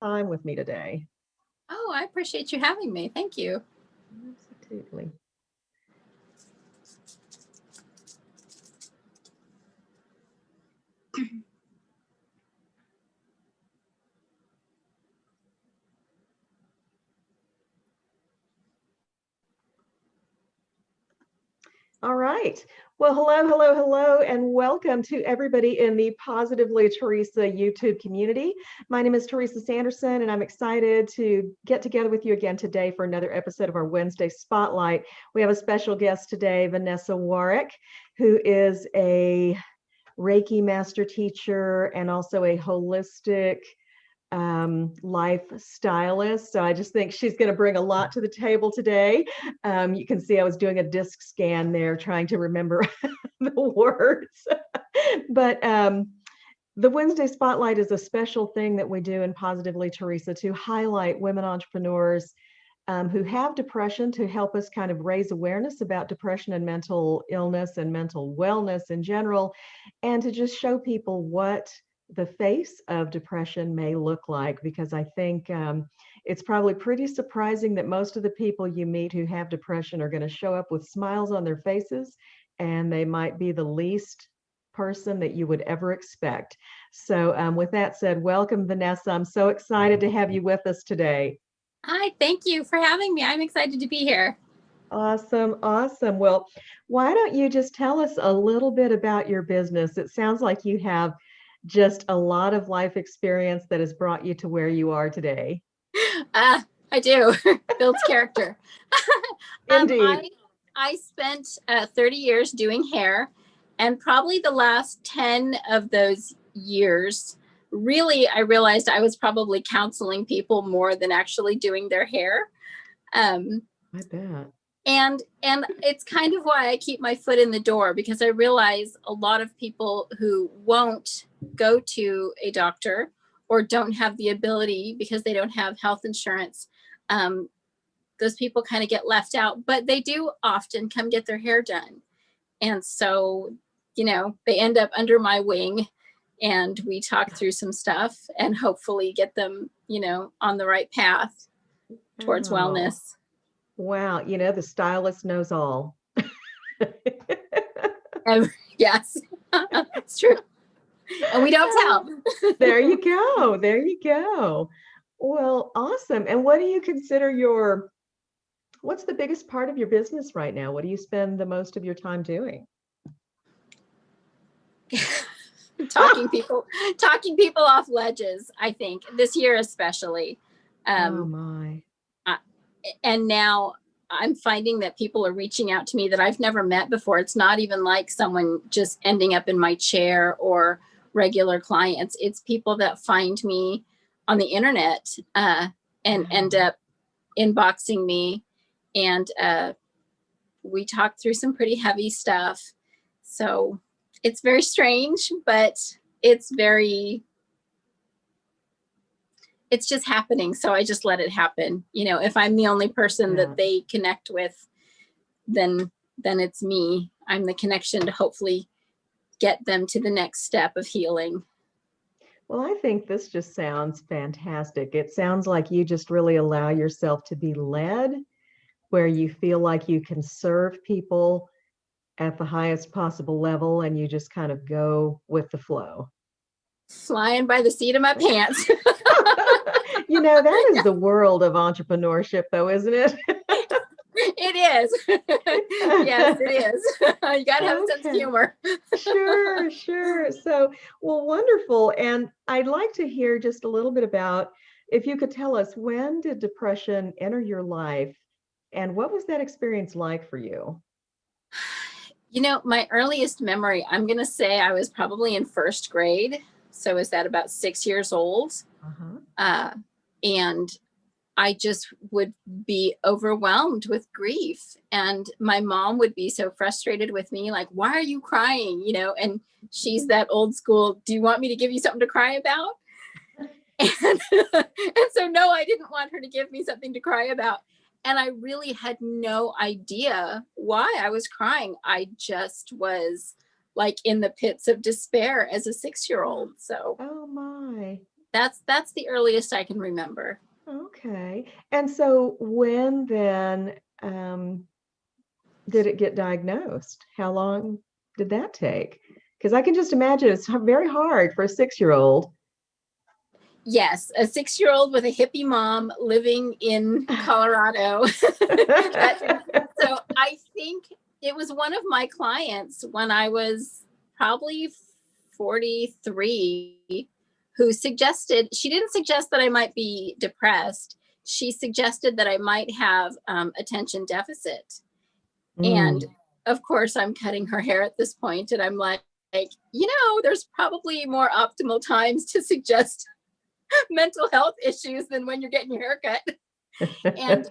time with me today. Oh, I appreciate you having me. Thank you. Absolutely. All right. Well, hello, and welcome to everybody in the Positively Teresa YouTube community. My name is Teresa Sanderson, and I'm excited to get together with you again today for another episode of our Wednesday Spotlight. We have a special guest today, Vanessa Warrick, who is a Reiki master teacher and also a holistic lifestylist. So I just think she's going to bring a lot to the table today. You can see I was doing a disc scan there, trying to remember the words. But the Wednesday Spotlight is a special thing that we do in Positively Teresa to highlight women entrepreneurs who have depression, to help us kind of raise awareness about depression and mental illness and mental wellness in general, and to just show people what the face of depression may look like, because I think it's probably pretty surprising that most of the people you meet who have depression are going to show up with smiles on their faces, and they might be the least person that you would ever expect. So with that said, welcome, Vanessa. I'm so excited to have you with us today. Hi, thank you for having me. I'm excited to be here. Awesome, awesome. Well, why don't you just tell us a little bit about your business? It sounds like you have just a lot of life experience that has brought you to where you are today. I do. Builds character. um, Indeed. I I spent 30 years doing hair, and probably the last 10 of those years, really, I realized I was probably counseling people more than actually doing their hair. Um, I bet. and it's kind of why I keep my foot in the door, because I realize a lot of people who won't go to a doctor or don't have the ability because they don't have health insurance, um, those people kind of get left out, but they do often come get their hair done. And so, they end up under my wing, and we talk through some stuff and hopefully get them, on the right path towards Oh, wellness. wow. The stylist knows all. And yes, it's true. And we don't tell. There you go. There you go. Well, awesome. And what do you consider what's the biggest part of your business right now? What do you spend the most of your time doing? talking people off ledges, I think, this year especially. Oh um my. I, and now I'm finding that people are reaching out to me that I've never met before. It's not even like someone just ending up in my chair or regular clients. It's people that find me on the internet, and end Wow. up inboxing me, and we talked through some pretty heavy stuff. So it's very strange, but it's very, it's just happening. So I just let it happen. If I'm the only person Yeah. that they connect with, then it's me. I'm the connection to hopefully get them to the next step of healing. Well, I think this just sounds fantastic. It sounds like you just really allow yourself to be led, where you feel like you can serve people at the highest possible level, and you just kind of go with the flow. Flying by the seat of my pants. That is the world of entrepreneurship, though, isn't it? It is. Yes, it is. You got to have a sense of Okay. humor. Sure, sure. So, well, wonderful. And I'd like to hear just a little bit about, if you could tell us, when did depression enter your life, and what was that experience like for you? My earliest memory, I'm going to say I was probably in first grade. So is that about 6 years old? Uh-huh. Uh, and I just would be overwhelmed with grief. And my mom would be so frustrated with me, like, why are you crying? And she's that old school, do you want me to give you something to cry about? And, and so, no, I didn't want her to give me something to cry about. And I really had no idea why I was crying. I just was like in the pits of despair as a 6-year-old. So, Oh my. That's the earliest I can remember. Okay. And so when then did it get diagnosed? How long did that take? Because I can just imagine it's very hard for a 6-year-old. Yes, a 6-year-old with a hippie mom living in Colorado. So I think it was one of my clients when I was probably 43 who suggested, she didn't suggest that I might be depressed. She suggested that I might have attention deficit. And of course, I'm cutting her hair at this point, and I'm like, there's probably more optimal times to suggest mental health issues than when you're getting your hair cut.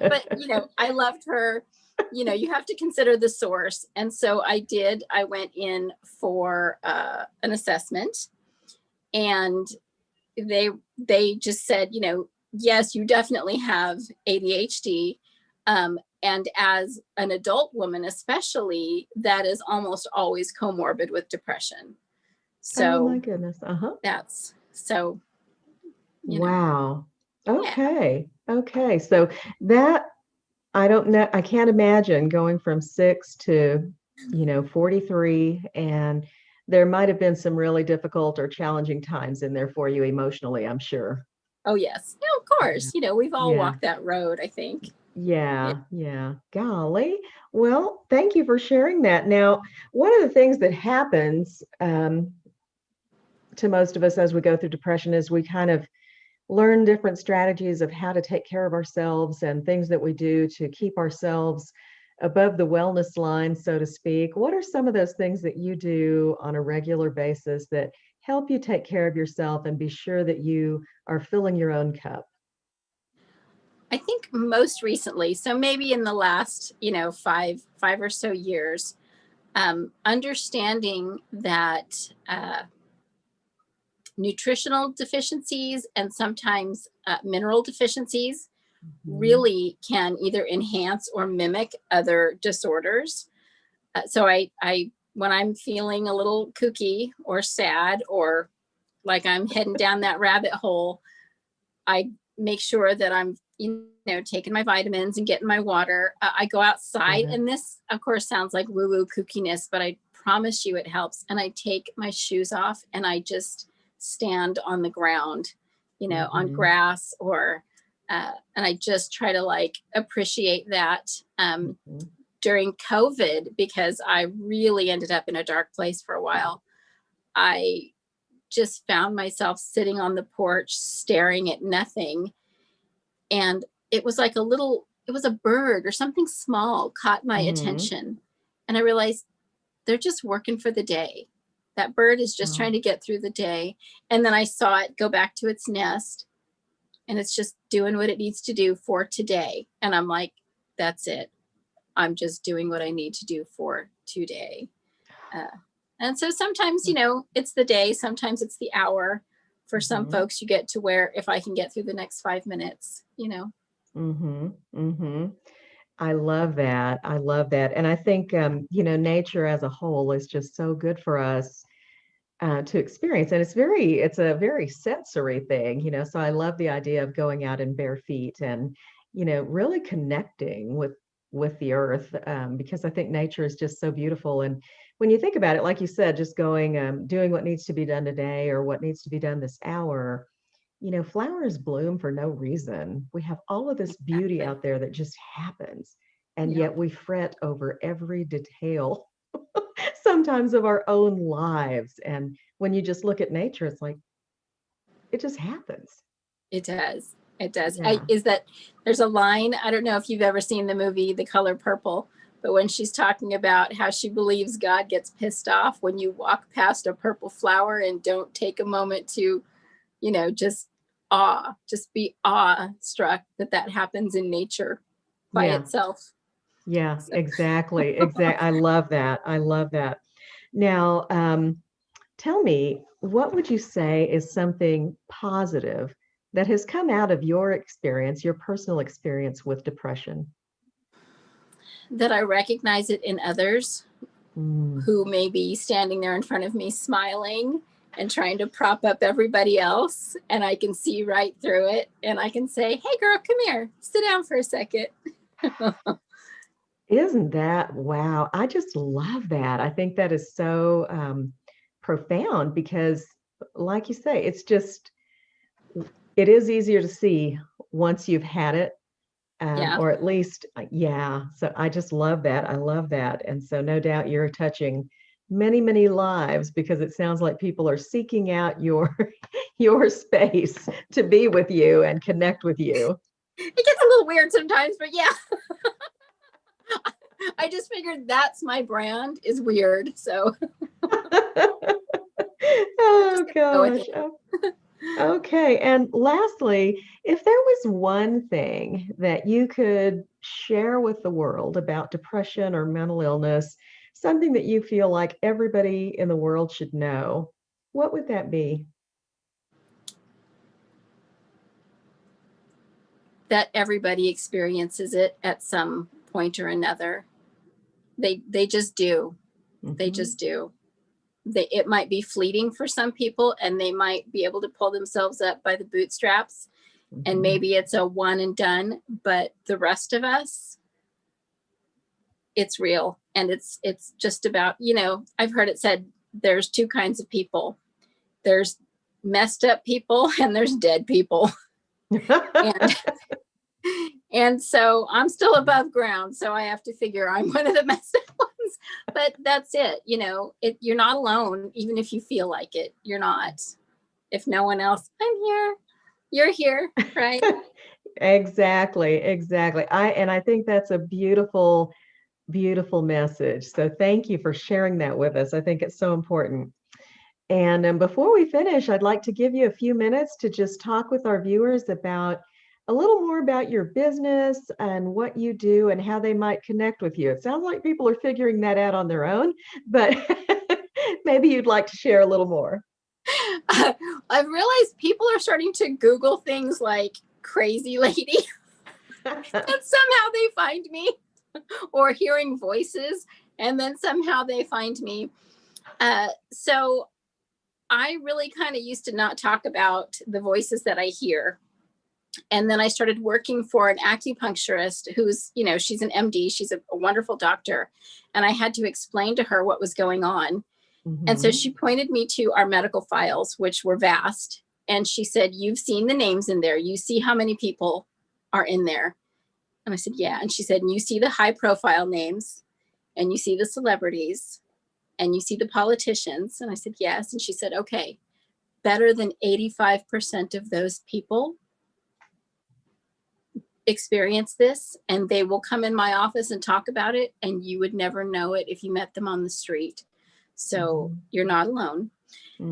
But I loved her. You have to consider the source. And so I went in for an assessment, and they just said, yes, you definitely have ADHD. And as an adult woman, especially, that is almost always comorbid with depression. So oh my goodness. that's so, wow. Yeah. Okay. So that, I don't know, I can't imagine going from 6 to 43, and there might have been some really difficult or challenging times in there for you emotionally, I'm sure. Oh yes, of course. We've all walked that road, I think. Yeah. Golly. Well, thank you for sharing that. Now, one of the things that happens to most of us as we go through depression is we kind of learn different strategies of how to take care of ourselves and things that we do to keep ourselves above the wellness line, so to speak. What are some of those things that you do on a regular basis that help you take care of yourself and be sure that you are filling your own cup? I think most recently, so maybe in the last, five or so years, understanding that nutritional deficiencies and sometimes mineral deficiencies really can either enhance or mimic other disorders. So I, when I'm feeling a little kooky or sad, or like I'm heading down that rabbit hole, I make sure that I'm, taking my vitamins and getting my water. I go outside, and this, of course, sounds like woo-woo kookiness, but I promise you it helps. And I take my shoes off and I just stand on the ground, on grass, or and I just try to appreciate that. During COVID, because I really ended up in a dark place for a while, I just found myself sitting on the porch staring at nothing. And it was like it was a bird or something small caught my attention. And I realized they're just working for the day. That bird is just trying to get through the day. And then I saw it go back to its nest, and it's just doing what it needs to do for today. And I'm like, that's it. I'm just doing what I need to do for today. And so sometimes, it's the day, sometimes it's the hour. For some folks, you get to where if I can get through the next 5 minutes, I love that. And I think, nature as a whole is just so good for us to experience. And it's a very sensory thing, so I love the idea of going out in bare feet and, really connecting with the earth, because I think nature is just so beautiful. And when you think about it, like you said, just going, doing what needs to be done today or what needs to be done this hour, flowers bloom for no reason. We have all of this beauty out there that just happens. And yet we fret over every detail sometimes of our own lives. And when you just look at nature, it's like, it just happens. It does. It does. Yeah. There's a line, I don't know if you've ever seen the movie The Color Purple, but when she's talking about how she believes God gets pissed off when you walk past a purple flower and don't take a moment to, just be awestruck that happens in nature by itself. Yeah, exactly. I love that. Now, tell me, what would you say is something positive that has come out of your experience, your personal experience with depression? That I recognize it in others who may be standing there in front of me smiling and trying to prop up everybody else. And I can see right through it. And I can say, hey, girl, come here. Sit down for a second. Isn't that wow? I just love that. I think that is so profound because, like you say, it is easier to see once you've had it, Yeah. or at least, yeah. So I just love that. I love that. And so no doubt you're touching many, many lives because it sounds like people are seeking out your your space to be with you and connect with you. It gets a little weird sometimes, but yeah. I just figured that's my brand is weird. So Oh go with gosh. it. Okay. And lastly, if there was one thing that you could share with the world about depression or mental illness, something that you feel like everybody in the world should know, what would that be? That everybody experiences it at some point or another. They just do. They Mhm. just do. It might be fleeting for some people and they might be able to pull themselves up by the bootstraps and Mhm. maybe it's a one and done, but the rest of us, it's real. And it's just about, I've heard it said there's two kinds of people. There's messed up people and there's dead people. And and so I'm still above ground, so I have to figure I'm one of the messed up ones. But that's it. You're not alone, even if you feel like it. You're not. If no one else, I'm here. You're here, right? Exactly, exactly. I think that's a beautiful, beautiful message. So thank you for sharing that with us. I think it's so important. And before we finish, I'd like to give you a few minutes to just talk with our viewers about a little more about your business and what you do and how they might connect with you. It sounds like people are figuring that out on their own, but maybe you'd like to share a little more. I've realized people are starting to Google things like crazy lady, and somehow they find me, or hearing voices, and then somehow they find me. So I really kind of used to not talk about the voices that I hear. And then I started working for an acupuncturist who's, she's an MD, she's a wonderful doctor. And I had to explain to her what was going on. And so Mhm. she pointed me to our medical files, which were vast. And she said, you've seen the names in there. You see how many people are in there. And I said, yeah. And she said, and you see the high profile names and you see the celebrities and you see the politicians. And I said, yes. And she said, okay, better than 85% of those people experience this, and they will come in my office and talk about it, and you would never know it if you met them on the street. So Mhm. you're not alone.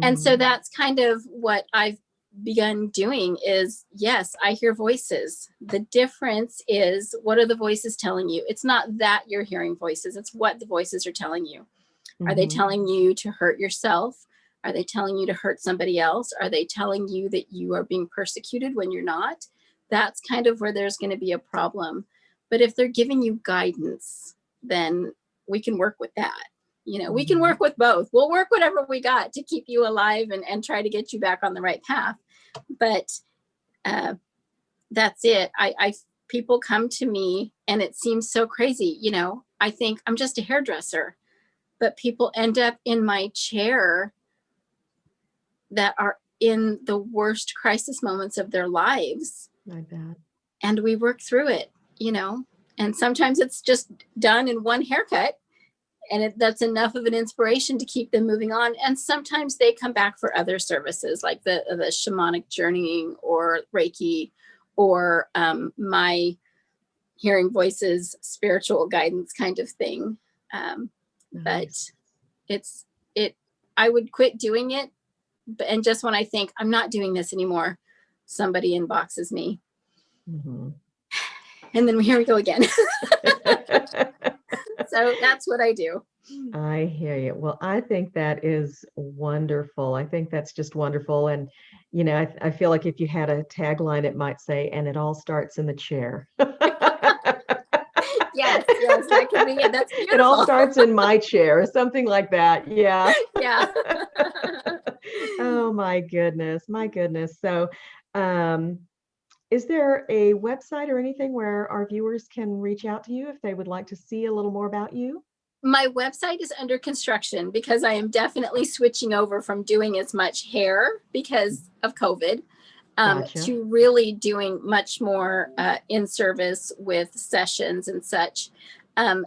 And so Mhm. that's kind of what I've begun doing is, yes, I hear voices. The difference is, what are the voices telling you? It's not that you're hearing voices, it's what the voices are telling you. Are they Mhm. telling you to hurt yourself? Are they telling you to hurt somebody else? Are they telling you that you are being persecuted when you're not? That's kind of where there's going to be a problem. But if they're giving you guidance, then we can work with that. We can Mhm. work with both. We'll work whatever we got to keep you alive and try to get you back on the right path. But uh, that's it. People come to me and it seems so crazy. I think I'm just a hairdresser, but people end up in my chair that are in the worst crisis moments of their lives. I bet. And we work through it. And sometimes it's just done in one haircut. And that's enough of an inspiration to keep them moving on. And sometimes they come back for other services like the shamanic journeying or Reiki or my hearing voices, spiritual guidance kind of thing. But Nice. it's, it, I would quit doing it. And just when I think I'm not doing this anymore, somebody inboxes me. Mhm. And then here we go again. So that's what I do. I hear you. Well, I think that is wonderful. I think that's just wonderful. And, I feel like if you had a tagline, it might say, and it all starts in the chair. Yes, that could be it. That's It all beautiful. starts in my chair, something like that. Yeah. Yeah. Oh my goodness, my goodness. So, um, is there a website or anything where our viewers can reach out to you if they would like to see a little more about you? My website is under construction because I am definitely switching over from doing as much hair because of COVID Gotcha. to really doing much more in service with sessions and such.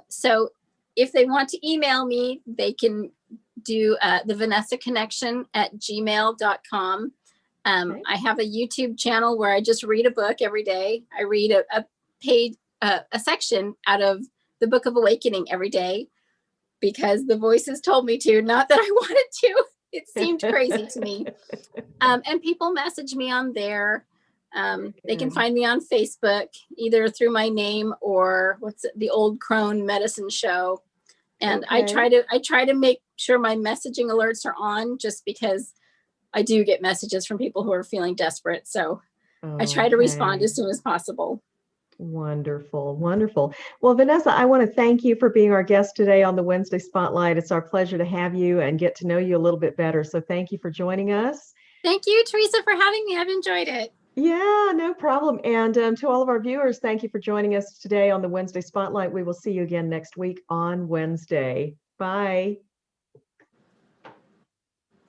So if they want to email me, they can do the Vanessa connection at gmail.com. Okay. I have a YouTube channel where I just read a book every day. I read a page, a section out of the Book of Awakening every day because the voices told me to, not that I wanted to. It seemed crazy to me. And people message me on there. They can find me on Facebook, either through my name or what's it, the Old Crone Medicine Show. And Okay. I try to make sure my messaging alerts are on, just because I do get messages from people who are feeling desperate. So I try to respond Okay. as soon as possible. Wonderful, wonderful. Well, Vanessa, I want to thank you for being our guest today on the Wednesday Spotlight. It's our pleasure to have you and get to know you a little bit better. So thank you for joining us. Thank you, Teresa, for having me. I've enjoyed it. Yeah, no problem. And to all of our viewers, thank you for joining us today on the Wednesday Spotlight. We will see you again next week on Wednesday. Bye.